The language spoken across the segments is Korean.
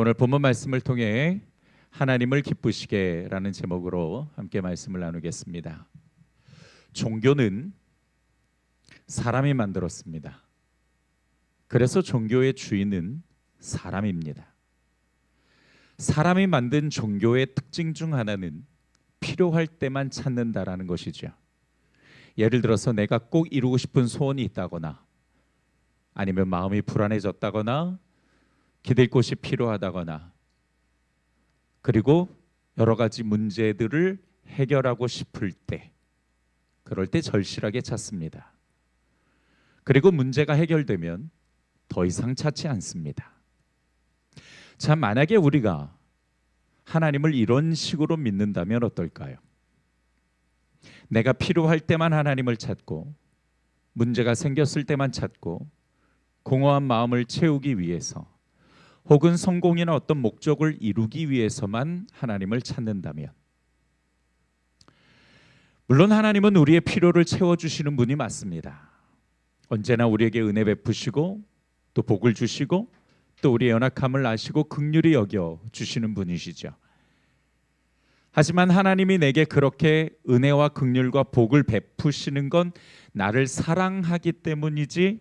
오늘 본문 말씀을 통해 하나님을 기쁘시게라는 제목으로 함께 말씀을 나누겠습니다. 종교는 사람이 만들었습니다. 그래서 종교의 주인은 사람입니다. 사람이 만든 종교의 특징 중 하나는 필요할 때만 찾는다라는 것이죠. 예를 들어서 내가 꼭 이루고 싶은 소원이 있다거나, 아니면 마음이 불안해졌다거나, 기댈 곳이 필요하다거나, 그리고 여러 가지 문제들을 해결하고 싶을 때, 그럴 때 절실하게 찾습니다. 그리고 문제가 해결되면 더 이상 찾지 않습니다. 자, 만약에 우리가 하나님을 이런 식으로 믿는다면 어떨까요? 내가 필요할 때만 하나님을 찾고, 문제가 생겼을 때만 찾고, 공허한 마음을 채우기 위해서, 혹은 성공이나 어떤 목적을 이루기 위해서만 하나님을 찾는다면, 물론 하나님은 우리의 필요를 채워주시는 분이 맞습니다. 언제나 우리에게 은혜 베푸시고 또 복을 주시고 또 우리의 연약함을 아시고 긍휼히 여겨 주시는 분이시죠. 하지만 하나님이 내게 그렇게 은혜와 긍휼과 복을 베푸시는 건 나를 사랑하기 때문이지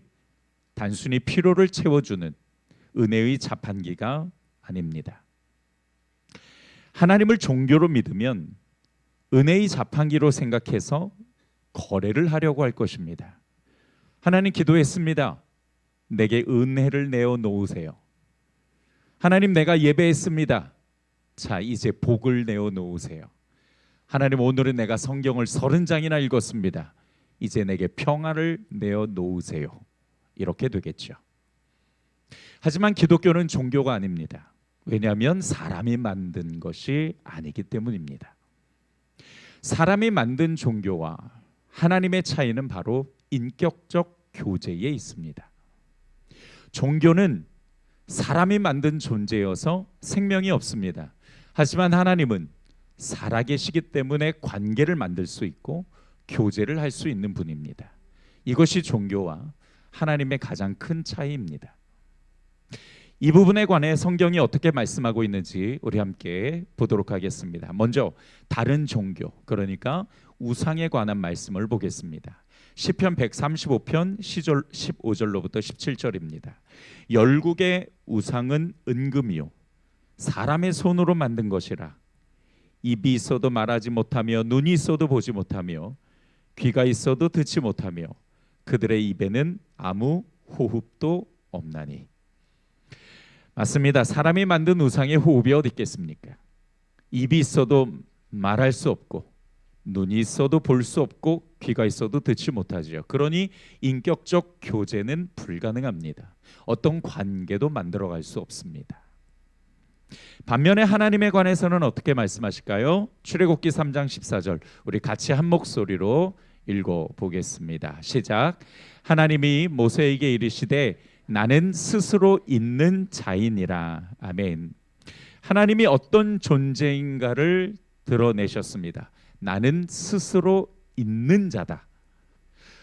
단순히 필요를 채워주는 은혜의 자판기가 아닙니다. 하나님을 종교로 믿으면 은혜의 자판기로 생각해서 거래를 하려고 할 것입니다. 하나님, 기도했습니다. 내게 은혜를 내어 놓으세요. 하나님, 내가 예배했습니다. 자, 이제 복을 내어 놓으세요. 하나님, 오늘은 내가 성경을 30장이나 읽었습니다. 이제 내게 평안을 내어 놓으세요. 이렇게 되겠죠. 하지만 기독교는 종교가 아닙니다. 왜냐하면 사람이 만든 것이 아니기 때문입니다. 사람이 만든 종교와 하나님의 차이는 바로 인격적 교제에 있습니다. 종교는 사람이 만든 존재여서 생명이 없습니다. 하지만 하나님은 살아계시기 때문에 관계를 만들 수 있고 교제를 할 수 있는 분입니다. 이것이 종교와 하나님의 가장 큰 차이입니다. 이 부분에 관해 성경이 어떻게 말씀하고 있는지 우리 함께 보도록 하겠습니다. 먼저 다른 종교, 그러니까 우상에 관한 말씀을 보겠습니다. 시편 135편 15절로부터 17절입니다. 열국의 우상은 은금이요 사람의 손으로 만든 것이라. 입이 있어도 말하지 못하며 눈이 있어도 보지 못하며 귀가 있어도 듣지 못하며 그들의 입에는 아무 호흡도 없나니. 맞습니다. 사람이 만든 우상의 호흡이 어디 있겠습니까? 입이 있어도 말할 수 없고, 눈이 있어도 볼 수 없고, 귀가 있어도 듣지 못하지요. 그러니 인격적 교제는 불가능합니다. 어떤 관계도 만들어갈 수 없습니다. 반면에 하나님에 관해서는 어떻게 말씀하실까요? 출애굽기 3장 14절 우리 같이 한 목소리로 읽어보겠습니다. 시작. 하나님이 모세에게 이르시되 나는 스스로 있는 자이니라. 아멘. 하나님이 어떤 존재인가를 드러내셨습니다. 나는 스스로 있는 자다.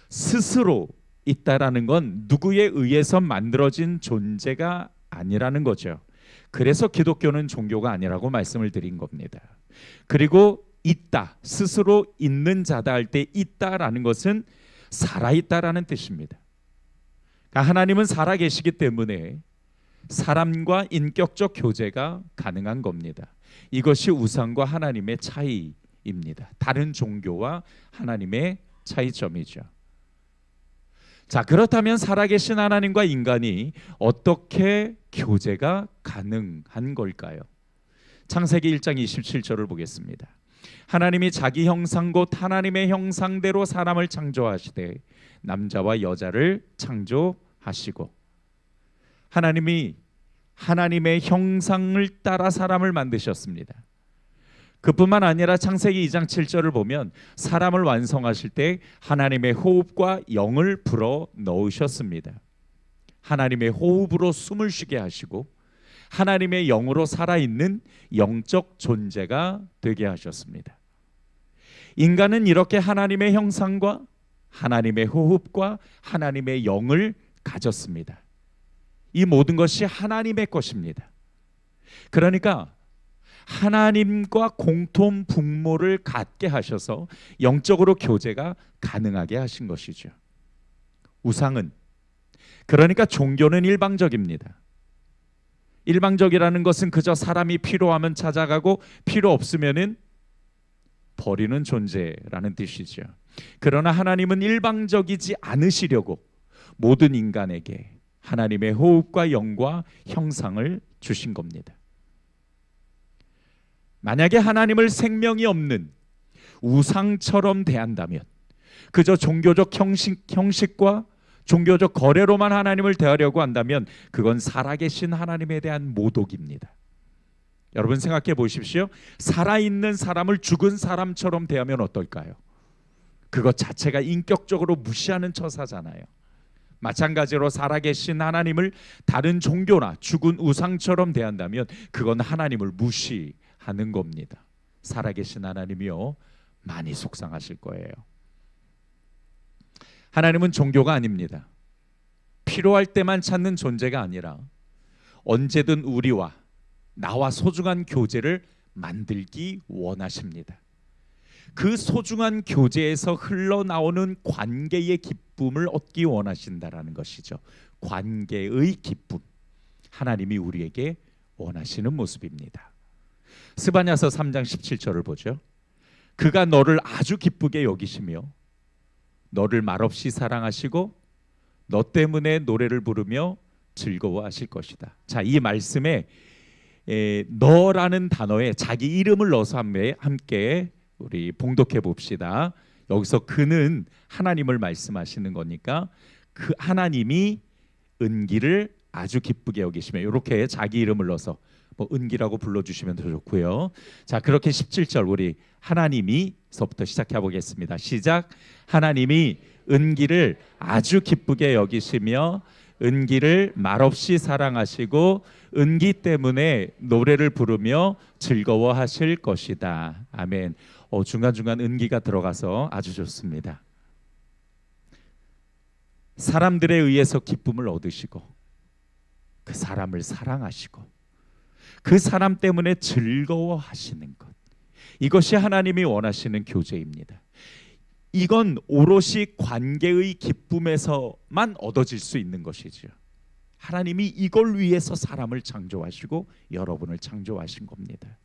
스스로 있다라는 건 누구에 의해서 만들어진 존재가 아니라는 거죠. 그래서 기독교는 종교가 아니라고 말씀을 드린 겁니다. 그리고 있다, 스스로 있는 자다 할 때 있다라는 것은 살아있다라는 뜻입니다. 하나님은 살아계시기 때문에 사람과 인격적 교제가 가능한 겁니다. 이것이 우상과 하나님의 차이입니다. 다른 종교와 하나님의 차이점이죠. 자, 그렇다면 살아계신 하나님과 인간이 어떻게 교제가 가능한 걸까요? 창세기 1장 27절을 보겠습니다. 하나님이 자기 형상 곧 하나님의 형상대로 사람을 창조하시되 남자와 여자를 창조하시고. 하나님이 하나님의 형상을 따라 사람을 만드셨습니다. 그뿐만 아니라 창세기 2장 7절을 보면 사람을 완성하실 때 하나님의 호흡과 영을 불어 넣으셨습니다. 하나님의 호흡으로 숨을 쉬게 하시고 하나님의 영으로 살아있는 영적 존재가 되게 하셨습니다. 인간은 이렇게 하나님의 형상과 하나님의 호흡과 하나님의 영을 가졌습니다. 이 모든 것이 하나님의 것입니다. 그러니까 하나님과 공통 분모를 갖게 하셔서 영적으로 교제가 가능하게 하신 것이죠. 우상은, 그러니까 종교는 일방적입니다. 일방적이라는 것은 그저 사람이 필요하면 찾아가고 필요 없으면은 버리는 존재라는 뜻이죠. 그러나 하나님은 일방적이지 않으시려고 모든 인간에게 하나님의 호흡과 영과 형상을 주신 겁니다. 만약에 하나님을 생명이 없는 우상처럼 대한다면, 그저 종교적 형식과 종교적 거래로만 하나님을 대하려고 한다면 그건 살아계신 하나님에 대한 모독입니다. 여러분 생각해 보십시오. 살아있는 사람을 죽은 사람처럼 대하면 어떨까요? 그것 자체가 인격적으로 무시하는 처사잖아요. 마찬가지로 살아계신 하나님을 다른 종교나 죽은 우상처럼 대한다면 그건 하나님을 무시하는 겁니다. 살아계신 하나님이요, 많이 속상하실 거예요. 하나님은 종교가 아닙니다. 필요할 때만 찾는 존재가 아니라 언제든 우리와 나와 소중한 교제를 만들기 원하십니다. 그 소중한 교제에서 흘러나오는 관계의 기쁨을 얻기 원하신다라는 것이죠. 관계의 기쁨, 하나님이 우리에게 원하시는 모습입니다. 스바냐서 3장 17절을 보죠. 그가 너를 아주 기쁘게 여기시며 너를 말없이 사랑하시고 너 때문에 노래를 부르며 즐거워하실 것이다. 자, 이 말씀에 너라는 단어에 자기 이름을 넣어서 함께 우리 봉독해 봅시다. 여기서 그는 하나님을 말씀하시는 거니까 그 하나님이 은기를 아주 기쁘게 여기시며, 이렇게 자기 이름을 넣어서 뭐 은기라고 불러주시면 더 좋고요. 자, 그렇게 17절 우리 하나님이서부터 시작해 보겠습니다. 시작. 하나님이 은기를 아주 기쁘게 여기시며 은기를 말없이 사랑하시고 은기 때문에 노래를 부르며 즐거워하실 것이다. 아멘. 중간중간 은기가 들어가서 아주 좋습니다. 사람들에 의해서 기쁨을 얻으시고 그 사람을 사랑하시고 그 사람 때문에 즐거워하시는 것, 이것이 하나님이 원하시는 교제입니다. 이건 오롯이 관계의 기쁨에서만 얻어질 수 있는 것이죠. 하나님이 이걸 위해서 사람을 창조하시고 여러분을 창조하신 겁니다.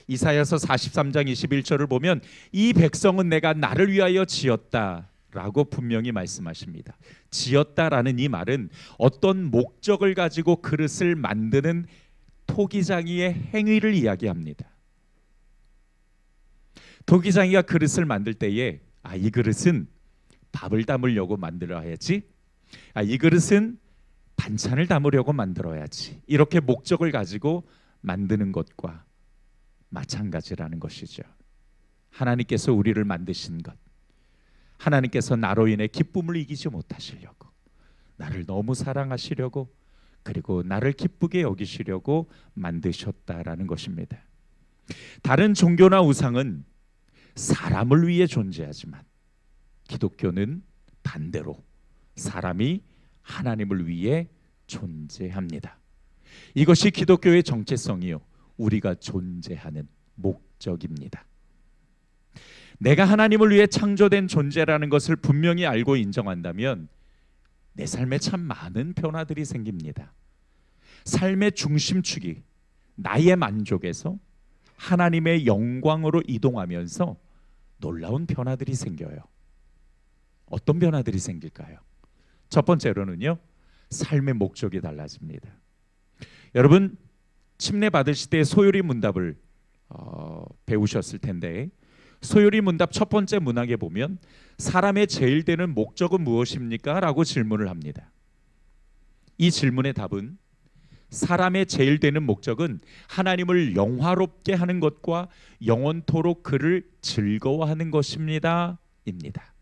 이사야서 43장 21절을 보면 이 백성은 내가 나를 위하여 지었다 라고 분명히 말씀하십니다. 지었다라는 이 말은 어떤 목적을 가지고 그릇을 만드는 토기장이의 행위를 이야기합니다. 토기장이가 그릇을 만들 때에 이 그릇은 밥을 담으려고 만들어야지, 이 그릇은 반찬을 담으려고 만들어야지, 이렇게 목적을 가지고 만드는 것과 마찬가지라는 것이죠. 하나님께서 우리를 만드신 것, 하나님께서 나로 인해 기쁨을 이기지 못하시려고, 나를 너무 사랑하시려고, 그리고 나를 기쁘게 여기시려고 만드셨다라는 것입니다. 다른 종교나 우상은 사람을 위해 존재하지만 기독교는 반대로 사람이 하나님을 위해 존재합니다. 이것이 기독교의 정체성이요, 우리가 존재하는 목적입니다. 내가 하나님을 위해 창조된 존재라는 것을 분명히 알고 인정한다면 내 삶에 참 많은 변화들이 생깁니다. 삶의 중심축이 나의 만족에서 하나님의 영광으로 이동하면서 놀라운 변화들이 생겨요. 어떤 변화들이 생길까요? 첫 번째로는요, 삶의 목적이 달라집니다. 여러분 침례 받으실 때 소요리 문답을 배우셨을 텐데, 소요리 문답 첫 번째 문항에 보면 사람의 제일 되는 목적은 무엇입니까? 라고 질문을 합니다. 이 질문의 답은 사람의 제일 되는 목적은 하나님을 영화롭게 하는 것과 영원토록 그를 즐거워하는 것입니다. 입니다.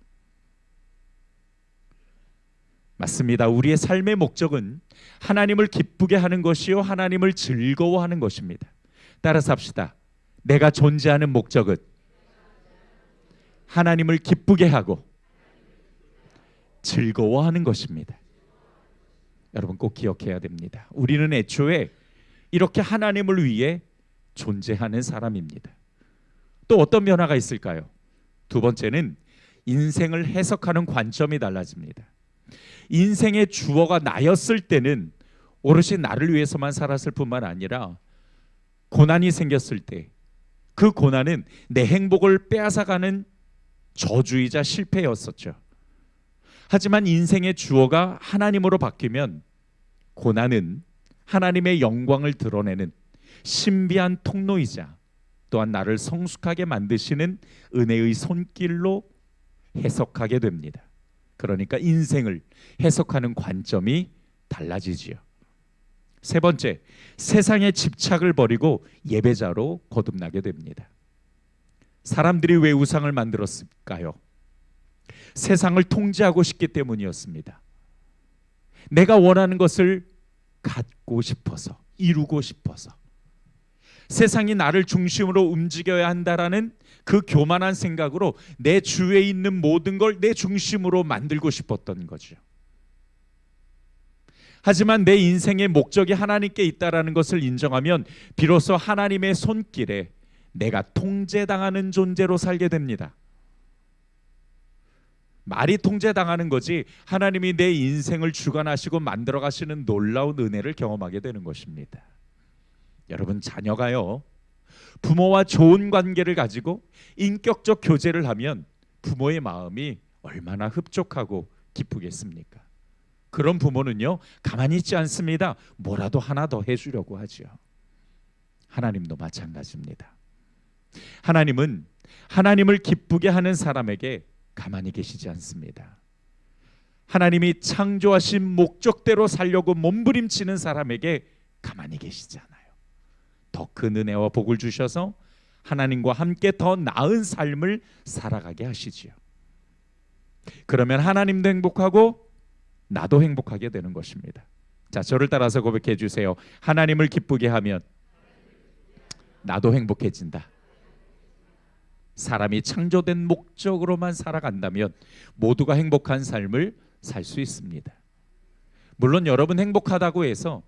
맞습니다. 우리의 삶의 목적은 하나님을 기쁘게 하는 것이요, 하나님을 즐거워하는 것입니다. 따라서 합시다. 내가 존재하는 목적은 하나님을 기쁘게 하고 즐거워하는 것입니다. 여러분 꼭 기억해야 됩니다. 우리는 애초에 이렇게 하나님을 위해 존재하는 사람입니다. 또 어떤 변화가 있을까요? 두 번째는 인생을 해석하는 관점이 달라집니다. 인생의 주어가 나였을 때는 오롯이 나를 위해서만 살았을 뿐만 아니라 고난이 생겼을 때 그 고난은 내 행복을 빼앗아가는 저주이자 실패였었죠. 하지만 인생의 주어가 하나님으로 바뀌면 고난은 하나님의 영광을 드러내는 신비한 통로이자 또한 나를 성숙하게 만드시는 은혜의 손길로 해석하게 됩니다. 그러니까 인생을 해석하는 관점이 달라지지요. 세 번째, 세상의 집착을 버리고 예배자로 거듭나게 됩니다. 사람들이 왜 우상을 만들었을까요? 세상을 통제하고 싶기 때문이었습니다. 내가 원하는 것을 갖고 싶어서, 이루고 싶어서, 세상이 나를 중심으로 움직여야 한다라는 그 교만한 생각으로 내 주위에 있는 모든 걸 내 중심으로 만들고 싶었던 거죠. 하지만 내 인생의 목적이 하나님께 있다라는 것을 인정하면 비로소 하나님의 손길에 내가 통제당하는 존재로 살게 됩니다. 말이 통제당하는 거지 하나님이 내 인생을 주관하시고 만들어 가시는 놀라운 은혜를 경험하게 되는 것입니다. 여러분, 자녀가요, 부모와 좋은 관계를 가지고 인격적 교제를 하면 부모의 마음이 얼마나 흡족하고 기쁘겠습니까? 그런 부모는요, 가만히 있지 않습니다. 뭐라도 하나 더 해주려고 하죠. 하나님도 마찬가지입니다. 하나님은 하나님을 기쁘게 하는 사람에게 가만히 계시지 않습니다. 하나님이 창조하신 목적대로 살려고 몸부림치는 사람에게 가만히 계시지 않아요. 더 큰 은혜와 복을 주셔서 하나님과 함께 더 나은 삶을 살아가게 하시지요. 그러면 하나님도 행복하고 나도 행복하게 되는 것입니다. 자, 저를 따라서 고백해 주세요. 하나님을 기쁘게 하면 나도 행복해진다. 사람이 창조된 목적으로만 살아간다면 모두가 행복한 삶을 살 수 있습니다. 물론 여러분, 행복하다고 해서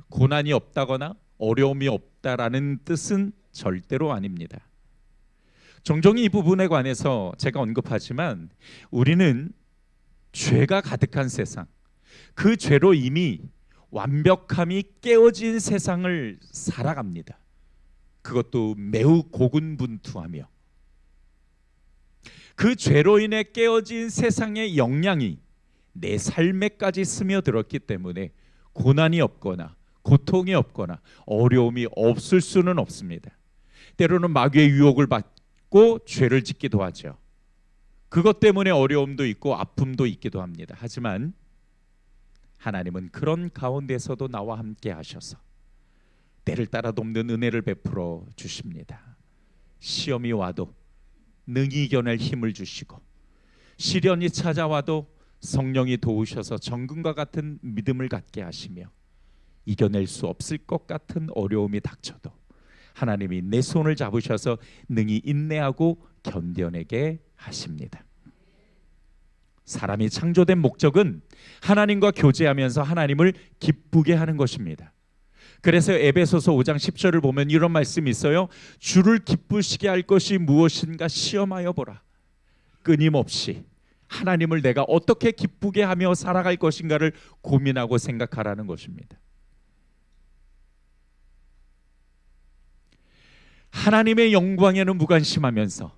고난이 없다거나 어려움이 없다라는 뜻은 절대로 아닙니다. 종종 이 부분에 관해서 제가 언급하지만 우리는 죄가 가득한 세상, 그 죄로 이미 완벽함이 깨어진 세상을 살아갑니다. 그것도 매우 고군분투하며 그 죄로 인해 깨어진 세상의 영향이 내 삶에까지 스며들었기 때문에 고난이 없거나 고통이 없거나 어려움이 없을 수는 없습니다. 때로는 마귀의 유혹을 받고 죄를 짓기도 하죠. 그것 때문에 어려움도 있고 아픔도 있기도 합니다. 하지만 하나님은 그런 가운데서도 나와 함께 하셔서 때를 따라 돕는 은혜를 베풀어 주십니다. 시험이 와도 능히 이겨낼 힘을 주시고 시련이 찾아와도 성령이 도우셔서 정금과 같은 믿음을 갖게 하시며 이겨낼 수 없을 것 같은 어려움이 닥쳐도 하나님이 내 손을 잡으셔서 능히 인내하고 견뎌내게 하십니다. 사람이 창조된 목적은 하나님과 교제하면서 하나님을 기쁘게 하는 것입니다. 그래서 에베소서 5장 10절을 보면 이런 말씀이 있어요. 주를 기쁘시게 할 것이 무엇인가 시험하여 보라. 끊임없이 하나님을 내가 어떻게 기쁘게 하며 살아갈 것인가를 고민하고 생각하라는 것입니다. 하나님의 영광에는 무관심하면서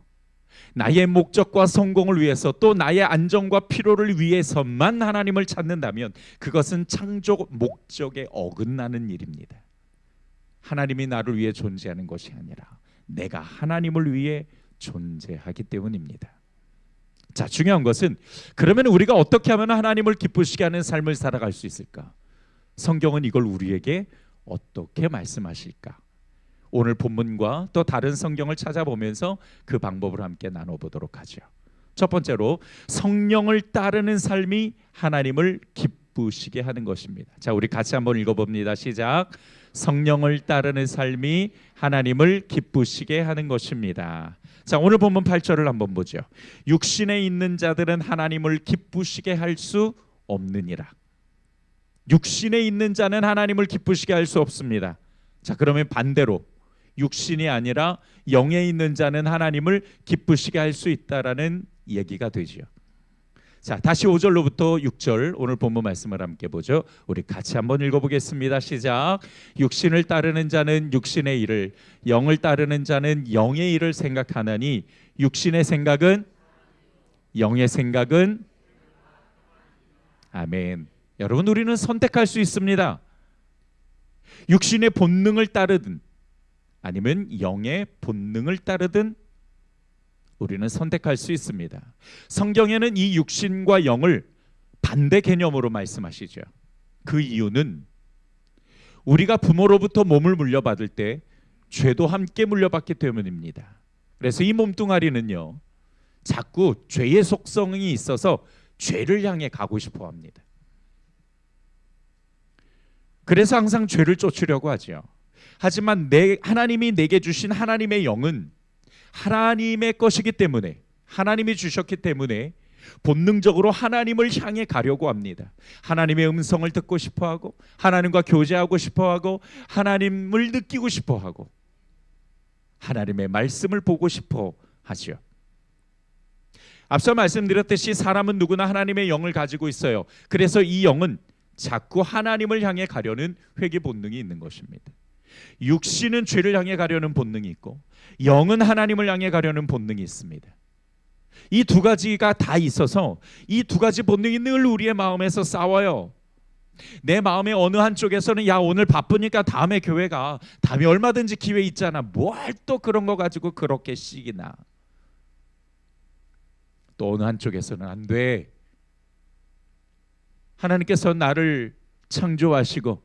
나의 목적과 성공을 위해서 또 나의 안정과 필요를 위해서만 하나님을 찾는다면 그것은 창조 목적에 어긋나는 일입니다. 하나님이 나를 위해 존재하는 것이 아니라 내가 하나님을 위해 존재하기 때문입니다. 자, 중요한 것은 그러면 우리가 어떻게 하면 하나님을 기쁘시게 하는 삶을 살아갈 수 있을까? 성경은 이걸 우리에게 어떻게 말씀하실까? 오늘 본문과 또 다른 성경을 찾아보면서 그 방법을 함께 나눠보도록 하죠. 첫 번째로 성령을 따르는 삶이 하나님을 기쁘시게 하는 것입니다. 자, 우리 같이 한번 읽어봅니다. 시작. 성령을 따르는 삶이 하나님을 기쁘시게 하는 것입니다. 자, 오늘 본문 8절을 한번 보죠. 육신에 있는 자들은 하나님을 기쁘시게 할 수 없느니라. 육신에 있는 자는 하나님을 기쁘시게 할 수 없습니다. 자, 그러면 반대로 육신이 아니라 영에 있는 자는 하나님을 기쁘시게 할 수 있다라는 얘기가 되지요. 자, 다시 5절로부터 6절 오늘 본문 말씀을 함께 보죠. 우리 같이 한번 읽어보겠습니다. 시작. 육신을 따르는 자는 육신의 일을, 영을 따르는 자는 영의 일을 생각하나니 육신의 생각은, 영의 생각은, 아멘. 여러분, 우리는 선택할 수 있습니다. 육신의 본능을 따르든 아니면 영의 본능을 따르든 우리는 선택할 수 있습니다. 성경에는 이 육신과 영을 반대 개념으로 말씀하시죠. 그 이유는 우리가 부모로부터 몸을 물려받을 때 죄도 함께 물려받기 때문입니다. 그래서 이 몸뚱아리는요, 자꾸 죄의 속성이 있어서 죄를 향해 가고 싶어 합니다. 그래서 항상 죄를 쫓으려고 하죠. 하지만 하나님이 내게 주신 하나님의 영은 하나님의 것이기 때문에, 하나님이 주셨기 때문에 본능적으로 하나님을 향해 가려고 합니다. 하나님의 음성을 듣고 싶어하고, 하나님과 교제하고 싶어하고, 하나님을 느끼고 싶어하고, 하나님의 말씀을 보고 싶어 하죠. 앞서 말씀드렸듯이 사람은 누구나 하나님의 영을 가지고 있어요. 그래서 이 영은 자꾸 하나님을 향해 가려는 회개 본능이 있는 것입니다. 육신은 죄를 향해 가려는 본능이 있고, 영은 하나님을 향해 가려는 본능이 있습니다. 이 두 가지가 다 있어서 이 두 가지 본능이 늘 우리의 마음에서 싸워요. 내 마음의 어느 한쪽에서는 야, 오늘 바쁘니까 다음에 교회 가, 다음에 얼마든지 기회 있잖아, 뭘 또 그런 거 가지고 그렇게 시기나. 또 어느 한쪽에서는 안 돼, 하나님께서 나를 창조하시고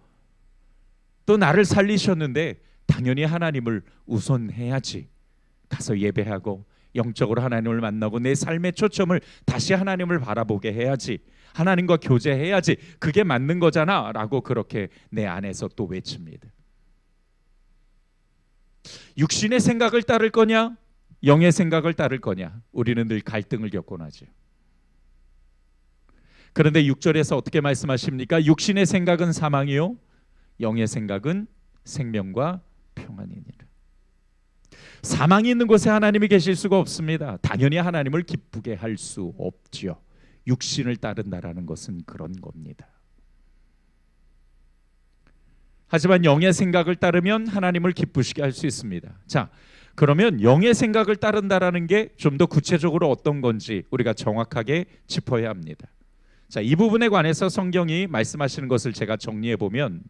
또 나를 살리셨는데 당연히 하나님을 우선해야지. 가서 예배하고 영적으로 하나님을 만나고 내 삶의 초점을 다시 하나님을 바라보게 해야지. 하나님과 교제해야지. 그게 맞는 거잖아 라고 그렇게 내 안에서 또 외칩니다. 육신의 생각을 따를 거냐, 영의 생각을 따를 거냐, 우리는 늘 갈등을 겪곤 하죠. 그런데 6절에서 어떻게 말씀하십니까? 육신의 생각은 사망이요 영의 생각은 생명과 평안이니라. 사망이 있는 곳에 하나님이 계실 수가 없습니다. 당연히 하나님을 기쁘게 할 수 없지요. 육신을 따른다라는 것은 그런 겁니다. 하지만 영의 생각을 따르면 하나님을 기쁘시게 할 수 있습니다. 자, 그러면 영의 생각을 따른다라는 게 좀 더 구체적으로 어떤 건지 우리가 정확하게 짚어야 합니다. 자, 이 부분에 관해서 성경이 말씀하시는 것을 제가 정리해 보면,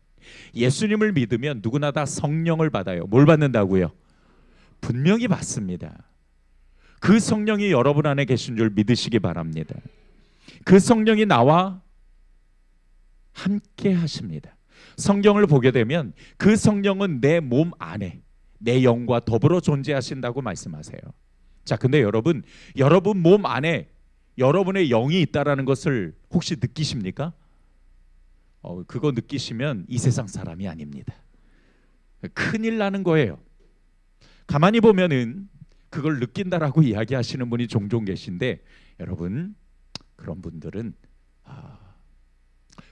예수님을 믿으면 누구나 다 성령을 받아요. 뭘 받는다고요? 분명히 받습니다. 그 성령이 여러분 안에 계신 줄 믿으시기 바랍니다. 그 성령이 나와 함께 하십니다. 성경을 보게 되면 그 성령은 내 몸 안에, 내 영과 더불어 존재하신다고 말씀하세요. 자, 근데 여러분 몸 안에 여러분의 영이 있다라는 것을 혹시 느끼십니까? 그거 느끼시면 이 세상 사람이 아닙니다. 큰일 나는 거예요. 가만히 보면은 그걸 느낀다라고 이야기하시는 분이 종종 계신데, 여러분 그런 분들은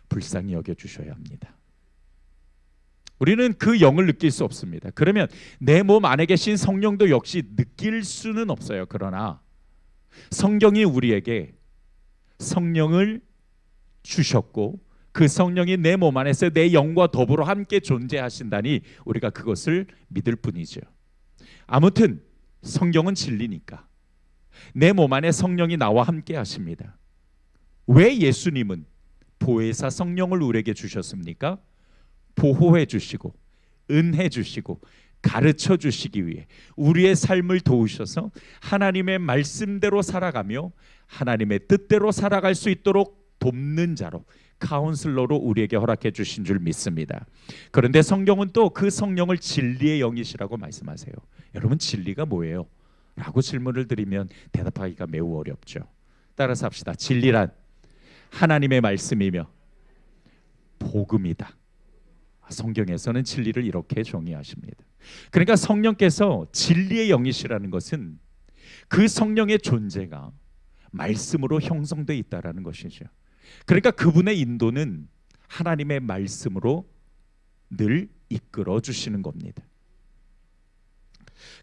불쌍히 여겨주셔야 합니다. 우리는 그 영을 느낄 수 없습니다. 그러면 내 몸 안에 계신 성령도 역시 느낄 수는 없어요. 그러나 성경이 우리에게 성령을 주셨고 그 성령이 내 몸 안에서 내 영과 더불어 함께 존재하신다니 우리가 그것을 믿을 뿐이죠. 아무튼 성경은 진리니까 내 몸 안에 성령이 나와 함께 하십니다. 왜 예수님은 보혜사 성령을 우리에게 주셨습니까? 보호해 주시고 은혜 주시고 가르쳐 주시기 위해 우리의 삶을 도우셔서 하나님의 말씀대로 살아가며 하나님의 뜻대로 살아갈 수 있도록 돕는 자로, 카운슬러로 우리에게 허락해 주신 줄 믿습니다. 그런데 성경은 또 그 성령을 진리의 영이시라고 말씀하세요. 여러분, 진리가 뭐예요? 라고 질문을 드리면 대답하기가 매우 어렵죠. 따라서 합시다. 진리란 하나님의 말씀이며 복음이다. 성경에서는 진리를 이렇게 정의하십니다. 그러니까 성령께서 진리의 영이시라는 것은 그 성령의 존재가 말씀으로 형성되어 있다라는 것이죠. 그러니까 그분의 인도는 하나님의 말씀으로 늘 이끌어 주시는 겁니다.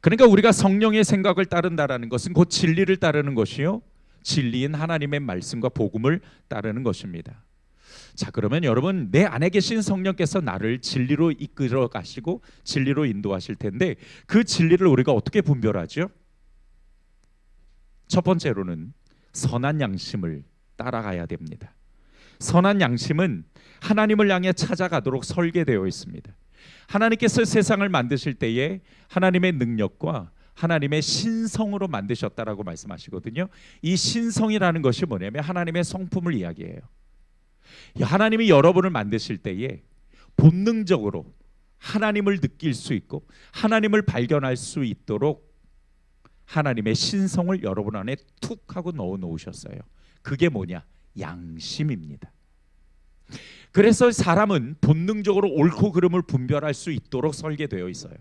그러니까 우리가 성령의 생각을 따른다라는 것은 곧 진리를 따르는 것이요, 진리인 하나님의 말씀과 복음을 따르는 것입니다. 자, 그러면 여러분, 내 안에 계신 성령께서 나를 진리로 이끌어 가시고 진리로 인도하실 텐데, 그 진리를 우리가 어떻게 분별하죠? 첫 번째로는 선한 양심을 따라가야 됩니다. 선한 양심은 하나님을 향해 찾아가도록 설계되어 있습니다. 하나님께서 세상을 만드실 때에 하나님의 능력과 하나님의 신성으로 만드셨다라고 말씀하시거든요. 이 신성이라는 것이 뭐냐면 하나님의 성품을 이야기해요. 하나님이 여러분을 만드실 때에 본능적으로 하나님을 느낄 수 있고 하나님을 발견할 수 있도록 하나님의 신성을 여러분 안에 툭 하고 넣어 놓으셨어요. 그게 뭐냐? 양심입니다. 그래서 사람은 본능적으로 옳고 그름을 분별할 수 있도록 설계되어 있어요.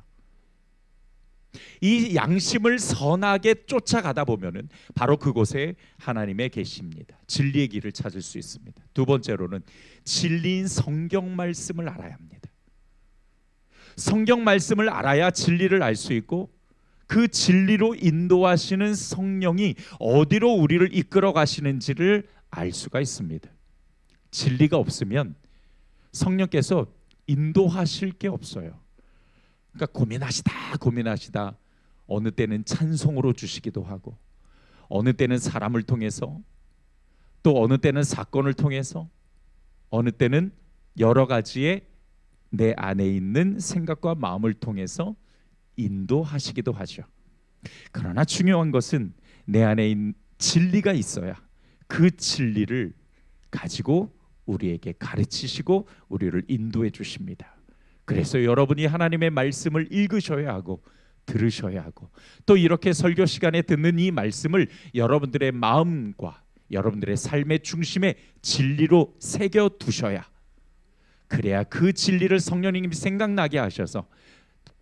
이 양심을 선하게 쫓아가다 보면은 바로 그곳에 하나님의 계십니다. 진리의 길을 찾을 수 있습니다. 두 번째로는 진리인 성경 말씀을 알아야 합니다. 성경 말씀을 알아야 진리를 알 수 있고 그 진리로 인도하시는 성령이 어디로 우리를 이끌어 가시는지를 알 수가 있습니다. 진리가 없으면 성령께서 인도하실 게 없어요. 그러니까 고민하시다 어느 때는 찬송으로 주시기도 하고 어느 때는 사람을 통해서 또 어느 때는 사건을 통해서 어느 때는 여러 가지의 내 안에 있는 생각과 마음을 통해서 인도하시기도 하죠. 그러나 중요한 것은 내 안에 있는 진리가 있어야 그 진리를 가지고 우리에게 가르치시고 우리를 인도해 주십니다. 그래서 여러분이 하나님의 말씀을 읽으셔야 하고 들으셔야 하고 또 이렇게 설교 시간에 듣는 이 말씀을 여러분들의 마음과 여러분들의 삶의 중심에 진리로 새겨 두셔야, 그래야 그 진리를 성령님이 생각나게 하셔서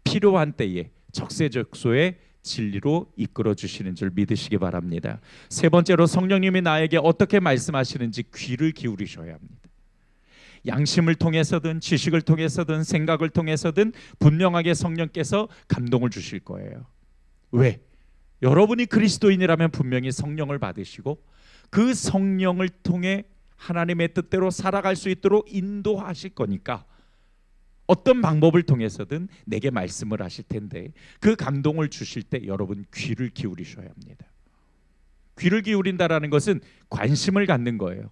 필요한 때에 적세적소에 진리로 이끌어 주시는 줄 믿으시기 바랍니다. 세 번째로 성령님이 나에게 어떻게 말씀하시는지 귀를 기울이셔야 합니다. 양심을 통해서든 지식을 통해서든 생각을 통해서든 분명하게 성령께서 감동을 주실 거예요. 왜? 여러분이 그리스도인이라면 분명히 성령을 받으시고 그 성령을 통해 하나님의 뜻대로 살아갈 수 있도록 인도하실 거니까 어떤 방법을 통해서든 내게 말씀을 하실 텐데 그 감동을 주실 때 여러분 귀를 기울이셔야 합니다. 귀를 기울인다라는 것은 관심을 갖는 거예요.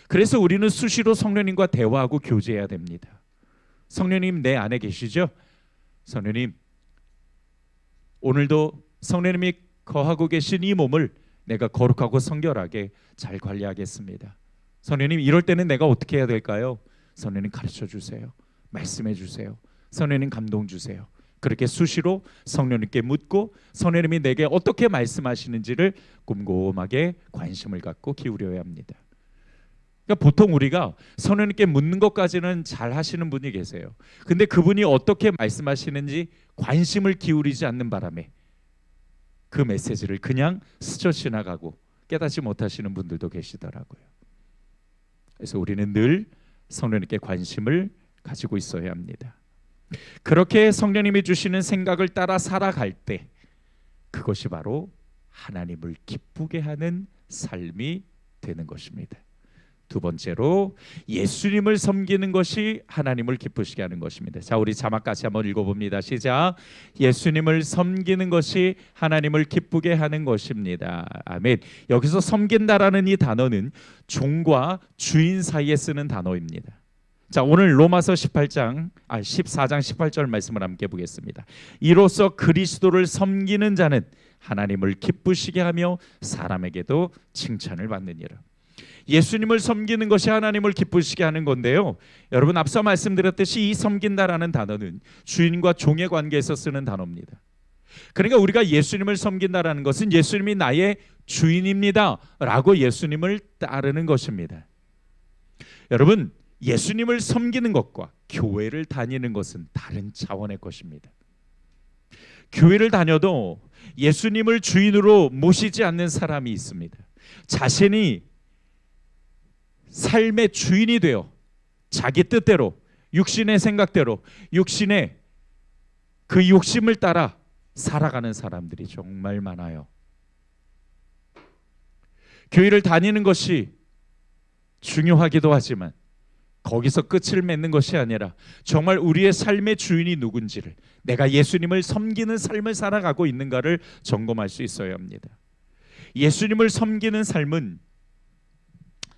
그래서 우리는 수시로 성령님과 대화하고 교제해야 됩니다. 성령님 내 안에 계시죠? 성령님, 오늘도 성령님이 거하고 계신 이 몸을 내가 거룩하고 성결하게 잘 관리하겠습니다. 성령님, 이럴 때는 내가 어떻게 해야 될까요? 성령님 가르쳐 주세요. 말씀해 주세요. 성령님 감동 주세요. 그렇게 수시로 성령님께 묻고 성령님이 내게 어떻게 말씀하시는지를 꼼꼼하게 관심을 갖고 기울여야 합니다. 그러니까 보통 우리가 성령님께 묻는 것까지는 잘 하시는 분이 계세요. 근데 그분이 어떻게 말씀하시는지 관심을 기울이지 않는 바람에 그 메시지를 그냥 스쳐 지나가고 깨닫지 못하시는 분들도 계시더라고요. 그래서 우리는 늘 성령님께 관심을 가지고 있어야 합니다. 그렇게 성령님이 주시는 생각을 따라 살아갈 때 그것이 바로 하나님을 기쁘게 하는 삶이 되는 것입니다. 두 번째로 예수님을 섬기는 것이 하나님을 기쁘시게 하는 것입니다. 자, 우리 자막 같이 한번 읽어봅니다. 시작. 예수님을 섬기는 것이 하나님을 기쁘게 하는 것입니다. 아멘. 여기서 섬긴다라는 이 단어는 종과 주인 사이에 쓰는 단어입니다. 자, 오늘 로마서 14장 18절 말씀을 함께 보겠습니다. 이로써 그리스도를 섬기는 자는 하나님을 기쁘시게 하며 사람에게도 칭찬을 받느니라. 예수님을 섬기는 것이 하나님을 기쁘시게 하는 건데요. 여러분, 앞서 말씀드렸듯이 이 섬긴다라는 단어는 주인과 종의 관계에서 쓰는 단어입니다. 그러니까 우리가 예수님을 섬긴다라는 것은 예수님이 나의 주인입니다 라고 예수님을 따르는 것입니다. 여러분, 예수님을 섬기는 것과 교회를 다니는 것은 다른 차원의 것입니다. 교회를 다녀도 예수님을 주인으로 모시지 않는 사람이 있습니다. 자신이 삶의 주인이 되어 자기 뜻대로 육신의 생각대로, 육신의 그 욕심을 따라 살아가는 사람들이 정말 많아요. 교회를 다니는 것이 중요하기도 하지만 거기서 끝을 맺는 것이 아니라 정말 우리의 삶의 주인이 누군지를, 내가 예수님을 섬기는 삶을 살아가고 있는가를 점검할 수 있어야 합니다. 예수님을 섬기는 삶은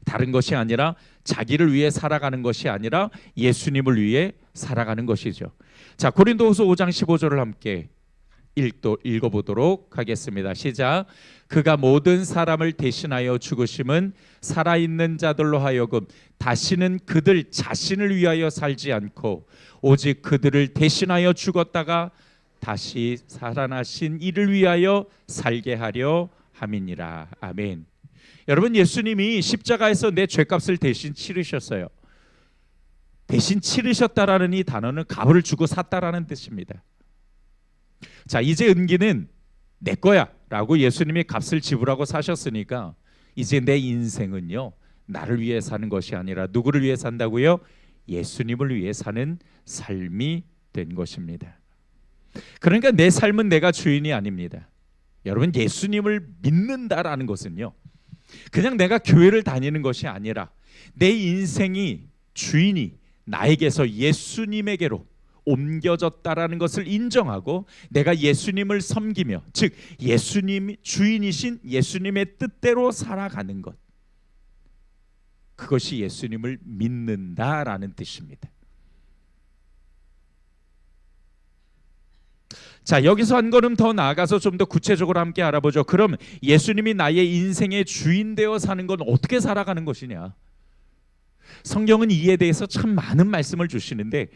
다른 것이 아니라 자기를 위해 살아가는 것이 아니라 예수님을 위해 살아가는 것이죠. 자, 고린도후서 5장 15절을 함께 읽어보도록 하겠습니다. 시작. 그가 모든 사람을 대신하여 죽으심은 살아있는 자들로 하여금 다시는 그들 자신을 위하여 살지 않고 오직 그들을 대신하여 죽었다가 다시 살아나신 이를 위하여 살게 하려 함이니라. 아멘. 여러분, 예수님이 십자가에서 내 죄값을 대신 치르셨어요. 대신 치르셨다라는 이 단어는 값을 주고 샀다라는 뜻입니다. 자, 이제 은기는 내 거야 라고 예수님이 값을 지불하고 사셨으니까 이제 내 인생은요, 나를 위해 사는 것이 아니라 누구를 위해 산다고요? 예수님을 위해 사는 삶이 된 것입니다. 그러니까 내 삶은 내가 주인이 아닙니다. 여러분, 예수님을 믿는다라는 것은요, 그냥 내가 교회를 다니는 것이 아니라 내 인생이 주인이 나에게서 예수님에게로 옮겨졌다라는 것을 인정하고 내가 예수님을 섬기며, 즉 예수님이 주인이신 예수님의 뜻대로 살아가는 것, 그것이 예수님을 믿는다라는 뜻입니다. 자, 여기서 한 걸음 더 나아가서 좀 더 구체적으로 함께 알아보죠. 그럼 예수님이 나의 인생의 주인 되어 사는 건 어떻게 살아가는 것이냐? 성경은 이에 대해서 참 많은 말씀을 주시는데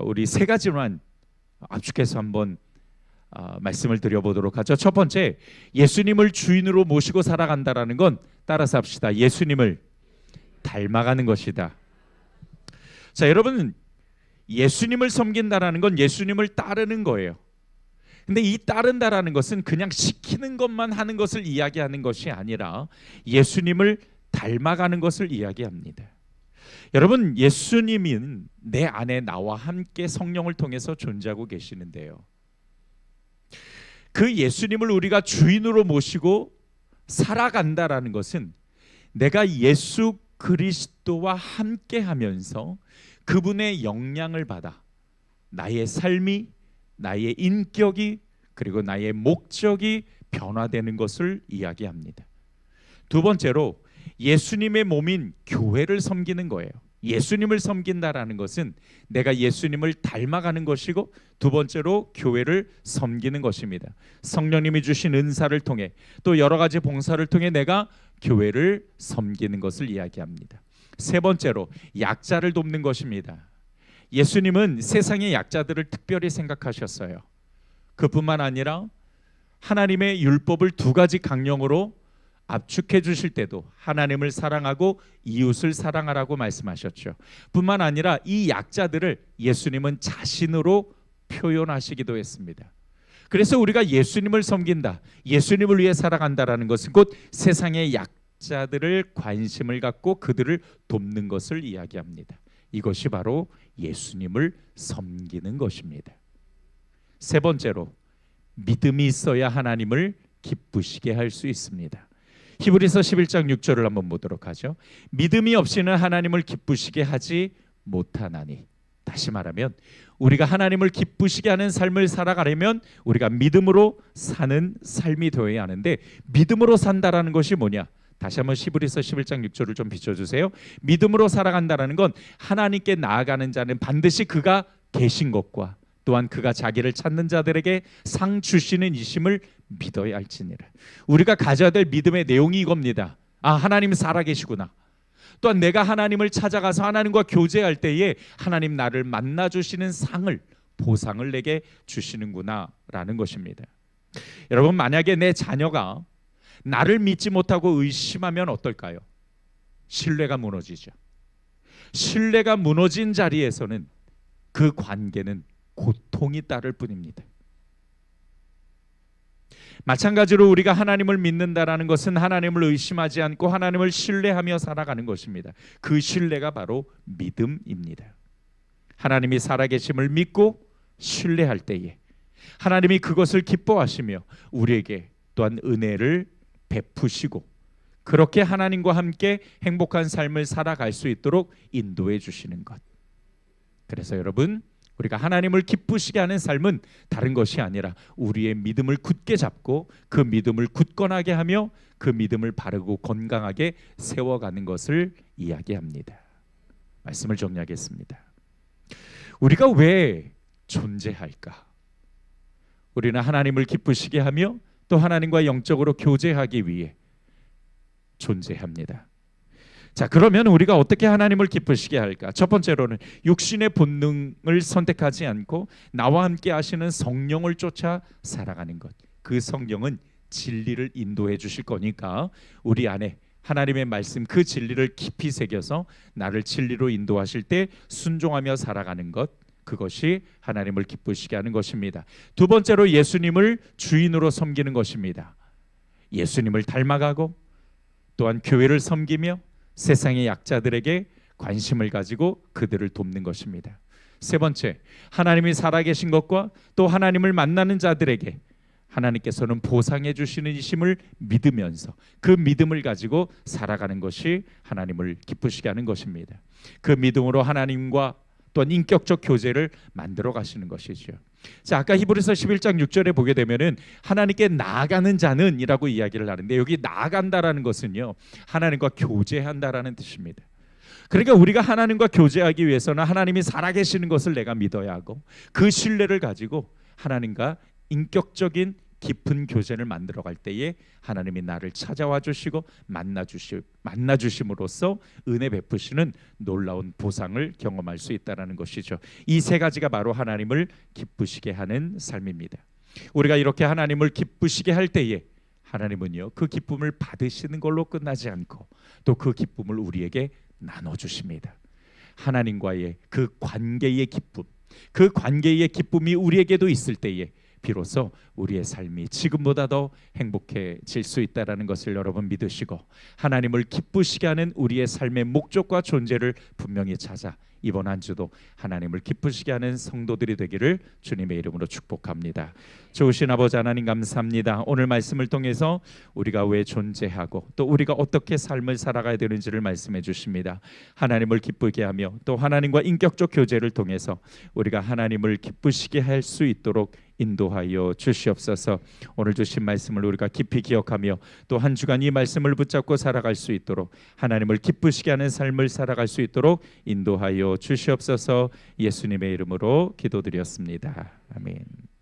우리 세 가지만 압축해서 한번 말씀을 드려보도록 하죠. 첫 번째, 예수님을 주인으로 모시고 살아간다라는 건, 따라서 합시다, 예수님을 닮아가는 것이다. 자, 여러분, 예수님을 섬긴다라는 건 예수님을 따르는 거예요. 근데 이 따른다라는 것은 그냥 시키는 것만 하는 것을 이야기하는 것이 아니라 예수님을 닮아가는 것을 이야기합니다. 여러분, 예수님은 내 안에 나와 함께 성령을 통해서 존재하고 계시는데요, 그 예수님을 우리가 주인으로 모시고 살아간다라는 것은 내가 예수 그리스도와 함께 하면서 그분의 영향을 받아 나의 삶이, 나의 인격이, 그리고 나의 목적이 변화되는 것을 이야기합니다. 두 번째로, 예수님의 몸인 교회를 섬기는 거예요. 예수님을 섬긴다라는 것은 내가 예수님을 닮아가는 것이고, 두 번째로 교회를 섬기는 것입니다. 성령님이 주신 은사를 통해, 또 여러 가지 봉사를 통해 내가 교회를 섬기는 것을 이야기합니다. 세 번째로, 약자를 돕는 것입니다. 예수님은 세상의 약자들을 특별히 생각하셨어요. 그뿐만 아니라 하나님의 율법을 두 가지 강령으로 압축해 주실 때도 하나님을 사랑하고 이웃을 사랑하라고 말씀하셨죠. 뿐만 아니라 이 약자들을 예수님은 자신으로 표현하시기도 했습니다. 그래서 우리가 예수님을 섬긴다, 예수님을 위해 살아간다라는 것은 곧 세상의 약자들을 관심을 갖고 그들을 돕는 것을 이야기합니다. 이것이 바로 예수님을 섬기는 것입니다. 세 번째로, 믿음이 있어야 하나님을 기쁘시게 할 수 있습니다. 히브리서 11장 6절을 한번 보도록 하죠. 믿음이 없이는 하나님을 기쁘시게 하지 못하나니. 다시 말하면 우리가 하나님을 기쁘시게 하는 삶을 살아가려면 우리가 믿음으로 사는 삶이 되어야 하는데, 믿음으로 산다라는 것이 뭐냐? 다시 한번 히브리서 11장 6절을 좀 비춰주세요. 믿음으로 살아간다라는 건 하나님께 나아가는 자는 반드시 그가 계신 것과 또한 그가 자기를 찾는 자들에게 상 주시는 이심을 믿어야 할지니라. 우리가 가져야 될 믿음의 내용이 이겁니다. 아, 하나님 살아계시구나. 또한 내가 하나님을 찾아가서 하나님과 교제할 때에 하나님 나를 만나주시는 상을, 보상을 내게 주시는구나 라는 것입니다. 여러분, 만약에 내 자녀가 나를 믿지 못하고 의심하면 어떨까요? 신뢰가 무너지죠. 신뢰가 무너진 자리에서는 그 관계는 고통이 따를 뿐입니다. 마찬가지로 우리가 하나님을 믿는다라는 것은 하나님을 의심하지 않고 하나님을 신뢰하며 살아가는 것입니다. 그 신뢰가 바로 믿음입니다. 하나님이 살아계심을 믿고 신뢰할 때에 하나님이 그것을 기뻐하시며 우리에게 또한 은혜를 베푸시고 그렇게 하나님과 함께 행복한 삶을 살아갈 수 있도록 인도해 주시는 것. 그래서 여러분, 우리가 하나님을 기쁘시게 하는 삶은 다른 것이 아니라 우리의 믿음을 굳게 잡고 그 믿음을 굳건하게 하며 그 믿음을 바르고 건강하게 세워가는 것을 이야기합니다. 말씀을 정리하겠습니다. 우리가 왜 존재할까? 우리는 하나님을 기쁘시게 하며 또 하나님과 영적으로 교제하기 위해 존재합니다. 자, 그러면 우리가 어떻게 하나님을 기쁘시게 할까? 첫 번째로는 육신의 본능을 선택하지 않고 나와 함께 하시는 성령을 쫓아 살아가는 것. 그 성령은 진리를 인도해 주실 거니까 우리 안에 하나님의 말씀 그 진리를 깊이 새겨서 나를 진리로 인도하실 때 순종하며 살아가는 것. 그것이 하나님을 기쁘시게 하는 것입니다. 두 번째로 예수님을 주인으로 섬기는 것입니다. 예수님을 닮아가고 또한 교회를 섬기며 세상의 약자들에게 관심을 가지고 그들을 돕는 것입니다. 세 번째, 하나님이 살아계신 것과 또 하나님을 만나는 자들에게 하나님께서는 보상해 주시는 이심을 믿으면서 그 믿음을 가지고 살아가는 것이 하나님을 기쁘시게 하는 것입니다. 그 믿음으로 하나님과 또한 인격적 교제를 만들어 가시는 것이죠. 자, 아까 히브리서 11장 6절에 보게 되면은 하나님께 나아가는 자는 이라고 이야기를 하는데 여기 나아간다라는 것은요, 하나님과 교제한다라는 뜻입니다. 그러니까 우리가 하나님과 교제하기 위해서는 하나님이 살아계시는 것을 내가 믿어야 하고 그 신뢰를 가지고 하나님과 인격적인 깊은 교제를 만들어 갈 때에 하나님이 나를 찾아와 주시고 만나 주심으로써 은혜 베푸시는 놀라운 보상을 경험할 수 있다라는 것이죠. 이 세 가지가 바로 하나님을 기쁘시게 하는 삶입니다. 우리가 이렇게 하나님을 기쁘시게 할 때에 하나님은요, 그 기쁨을 받으시는 걸로 끝나지 않고 또 그 기쁨을 우리에게 나눠 주십니다. 하나님과의 그 관계의 기쁨, 그 관계의 기쁨이 우리에게도 있을 때에 비로소 우리의 삶이 지금보다 더 행복해질 수 있다는 것을 여러분 믿으시고 하나님을 기쁘시게 하는 우리의 삶의 목적과 존재를 분명히 찾아 이번 한 주도 하나님을 기쁘시게 하는 성도들이 되기를 주님의 이름으로 축복합니다. 좋으신 아버지 하나님 감사합니다. 오늘 말씀을 통해서 우리가 왜 존재하고 또 우리가 어떻게 삶을 살아가야 되는지를 말씀해 주십니다. 하나님을 기쁘게 하며 또 하나님과 인격적 교제를 통해서 우리가 하나님을 기쁘시게 할 수 있도록 인도하여 주시옵소서. 오늘 주신 말씀을 우리가 깊이 기억하며 또 한 주간 이 말씀을 붙잡고 살아갈 수 있도록 하나님을 기쁘시게 하는 삶을 살아갈 수 있도록 인도하여 주시옵소서. 예수님의 이름으로 기도드렸습니다. 아멘.